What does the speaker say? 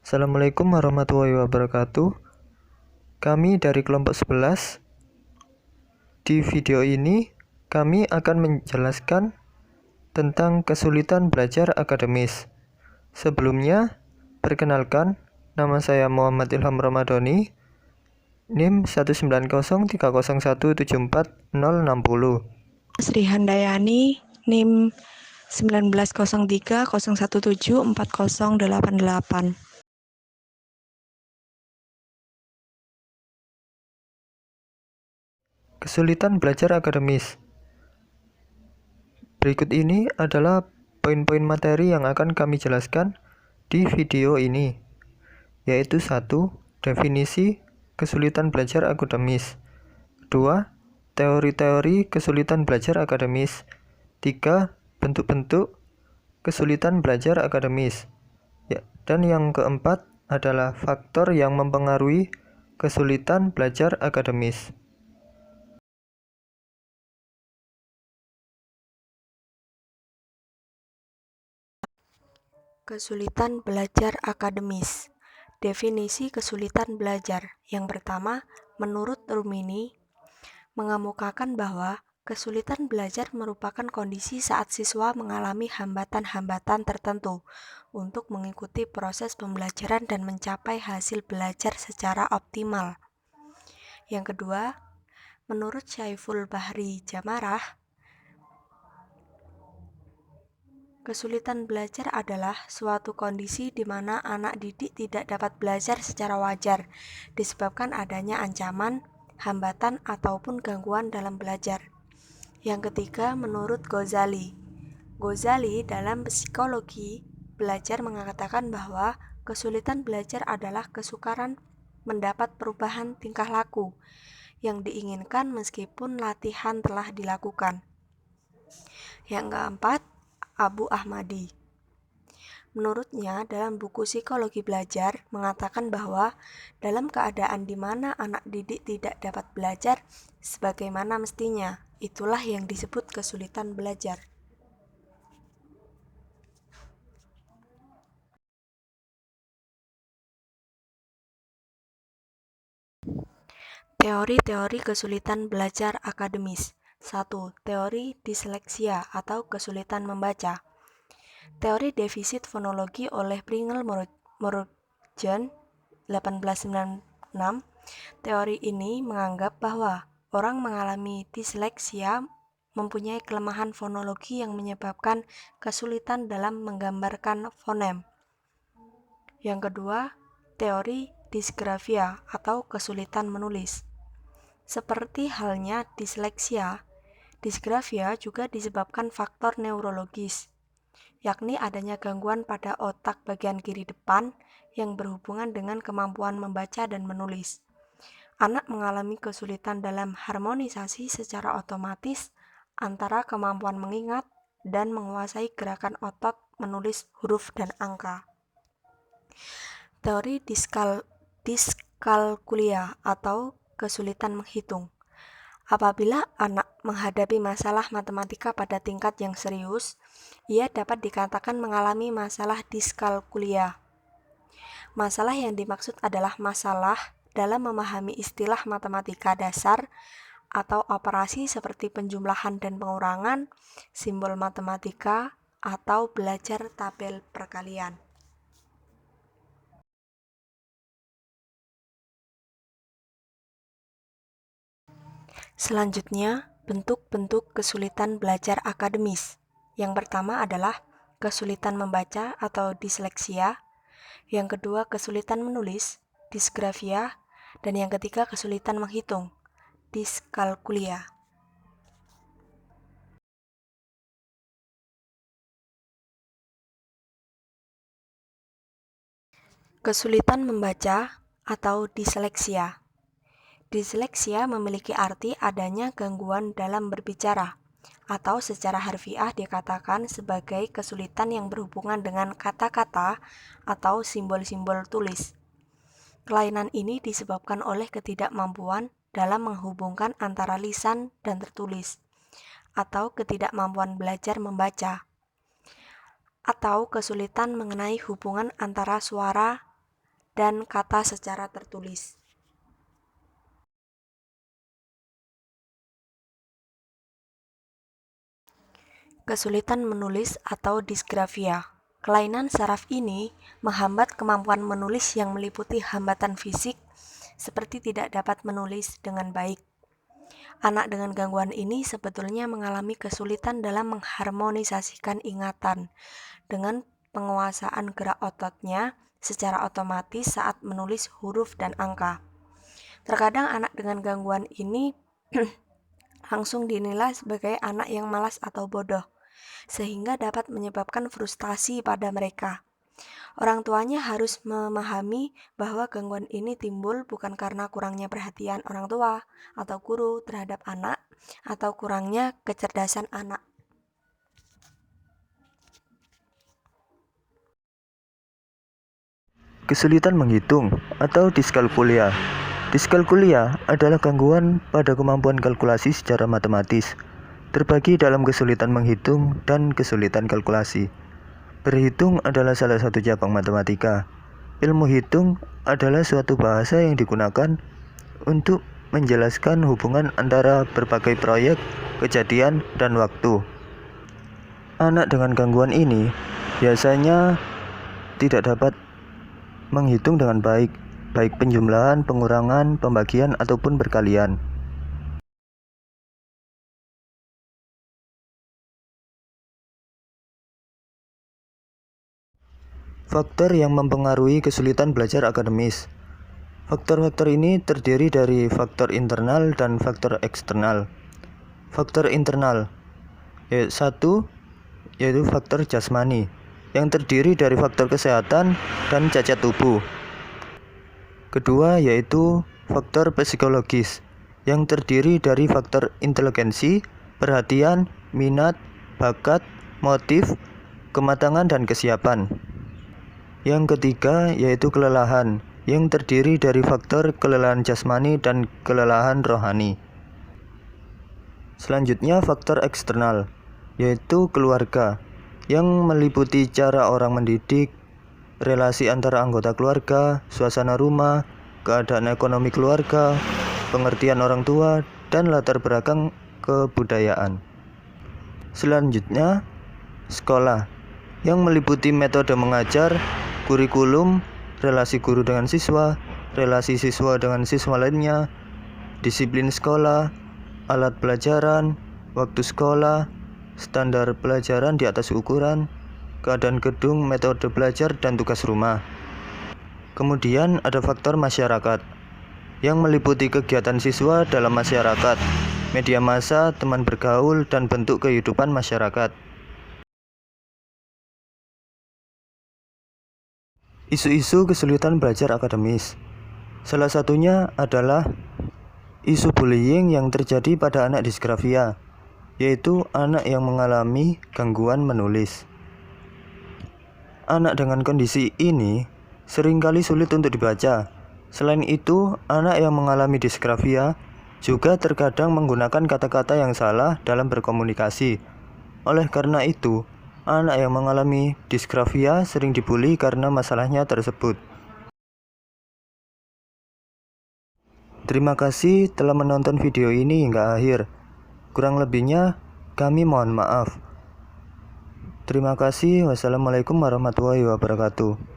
Assalamualaikum warahmatullahi wabarakatuh. Kami dari kelompok 11. Di video ini, kami akan menjelaskan tentang kesulitan belajar akademis. Sebelumnya, perkenalkan, nama saya Muhammad Ilham Ramadhani, NIM 19030174060. Sri Handayani, NIM 190301740888. Kesulitan belajar akademis. Berikut ini adalah poin-poin materi yang akan kami jelaskan di video ini, yaitu 1. Definisi kesulitan belajar akademis. 2. Teori-teori kesulitan belajar akademis. 3. Bentuk-bentuk kesulitan belajar akademis. Dan yang keempat adalah faktor yang mempengaruhi kesulitan belajar akademis. Kesulitan belajar akademis. Definisi kesulitan belajar. Yang pertama, menurut Rumini, mengemukakan bahwa kesulitan belajar merupakan kondisi saat siswa mengalami hambatan-hambatan tertentu untuk mengikuti proses pembelajaran dan mencapai hasil belajar secara optimal. Yang kedua, menurut Syaiful Bahri Jamarah, kesulitan belajar adalah suatu kondisi di mana anak didik tidak dapat belajar secara wajar disebabkan adanya ancaman, hambatan, ataupun gangguan dalam belajar. Yang ketiga, menurut Ghazali dalam psikologi belajar mengatakan bahwa kesulitan belajar adalah kesukaran mendapat perubahan tingkah laku yang diinginkan meskipun latihan telah dilakukan. Yang keempat, Abu Ahmadi. Menurutnya, dalam buku Psikologi Belajar mengatakan bahwa dalam keadaan di mana anak didik tidak dapat belajar sebagaimana mestinya, itulah yang disebut kesulitan belajar. Teori-teori kesulitan belajar akademis. 1. Teori disleksia atau kesulitan membaca. Teori defisit fonologi oleh Pringle Morgan 1896. Teori ini menganggap bahwa orang mengalami disleksia mempunyai kelemahan fonologi yang menyebabkan kesulitan dalam menggambarkan fonem. Yang kedua, teori disgrafia atau kesulitan menulis. Seperti halnya disleksia, disgrafia juga disebabkan faktor neurologis, yakni adanya gangguan pada otak bagian kiri depan yang berhubungan dengan kemampuan membaca dan menulis. Anak mengalami kesulitan dalam harmonisasi secara otomatis antara kemampuan mengingat dan menguasai gerakan otot menulis huruf dan angka. Teori diskalkulia atau kesulitan menghitung. Apabila anak menghadapi masalah matematika pada tingkat yang serius, ia dapat dikatakan mengalami masalah diskalkulia. Masalah yang dimaksud adalah masalah dalam memahami istilah matematika dasar atau operasi seperti penjumlahan dan pengurangan, simbol matematika, atau belajar tabel perkalian. Selanjutnya, bentuk-bentuk kesulitan belajar akademis. Yang pertama adalah kesulitan membaca atau disleksia. Yang kedua, kesulitan menulis, disgrafia. Dan yang ketiga, kesulitan menghitung, diskalkulia. Kesulitan membaca atau disleksia. Disleksia memiliki arti adanya gangguan dalam berbicara, atau secara harfiah dikatakan sebagai kesulitan yang berhubungan dengan kata-kata atau simbol-simbol tulis. Kelainan ini disebabkan oleh ketidakmampuan dalam menghubungkan antara lisan dan tertulis, atau ketidakmampuan belajar membaca, atau kesulitan mengenai hubungan antara suara dan kata secara tertulis. Kesulitan menulis atau disgrafia. Kelainan saraf ini menghambat kemampuan menulis yang meliputi hambatan fisik seperti tidak dapat menulis dengan baik. Anak dengan gangguan ini sebetulnya mengalami kesulitan dalam mengharmonisasikan ingatan dengan penguasaan gerak ototnya secara otomatis saat menulis huruf dan angka. Terkadang anak dengan gangguan ini langsung dinilai sebagai anak yang malas atau bodoh, sehingga dapat menyebabkan frustasi pada mereka. Orang tuanya harus memahami bahwa gangguan ini timbul bukan karena kurangnya perhatian orang tua atau guru terhadap anak atau kurangnya kecerdasan anak. Kesulitan menghitung atau diskalkulia. Diskalkulia adalah gangguan pada kemampuan kalkulasi secara matematis, terbagi dalam kesulitan menghitung dan kesulitan kalkulasi. Berhitung adalah salah satu cabang matematika. Ilmu hitung adalah suatu bahasa yang digunakan untuk menjelaskan hubungan antara berbagai proyek, kejadian, dan waktu. Anak dengan gangguan ini biasanya tidak dapat menghitung dengan baik penjumlahan, pengurangan, pembagian, ataupun perkalian. Faktor yang mempengaruhi kesulitan belajar akademis. Faktor-faktor ini terdiri dari faktor internal dan faktor eksternal. Faktor internal satu yaitu faktor jasmani yang terdiri dari faktor kesehatan dan cacat tubuh. Kedua yaitu faktor psikologis yang terdiri dari faktor inteligensi, perhatian, minat, bakat, motif, kematangan, dan kesiapan. Yang ketiga yaitu kelelahan yang terdiri dari faktor kelelahan jasmani dan kelelahan rohani. Selanjutnya faktor eksternal yaitu keluarga yang meliputi cara orang mendidik, relasi antara anggota keluarga, suasana rumah, keadaan ekonomi keluarga, pengertian orang tua, dan latar belakang kebudayaan. Selanjutnya sekolah yang meliputi metode mengajar, kurikulum, relasi guru dengan siswa, relasi siswa dengan siswa lainnya, disiplin sekolah, alat pelajaran, waktu sekolah, standar pelajaran di atas ukuran, keadaan gedung, metode belajar, dan tugas rumah. Kemudian ada faktor masyarakat yang meliputi kegiatan siswa dalam masyarakat, media massa, teman bergaul, dan bentuk kehidupan masyarakat. Isu-isu kesulitan belajar akademis. Salah satunya adalah isu bullying yang terjadi pada anak disgrafia, yaitu anak yang mengalami gangguan menulis. Anak dengan kondisi ini seringkali sulit untuk dibaca. Selain itu, anak yang mengalami disgrafia juga terkadang menggunakan kata-kata yang salah dalam berkomunikasi. Oleh karena itu, anak yang mengalami disgrafia sering dibully karena masalahnya tersebut. Terima kasih telah menonton video ini hingga akhir. Kurang lebihnya, kami mohon maaf. Terima kasih. Wassalamualaikum warahmatullahi wabarakatuh.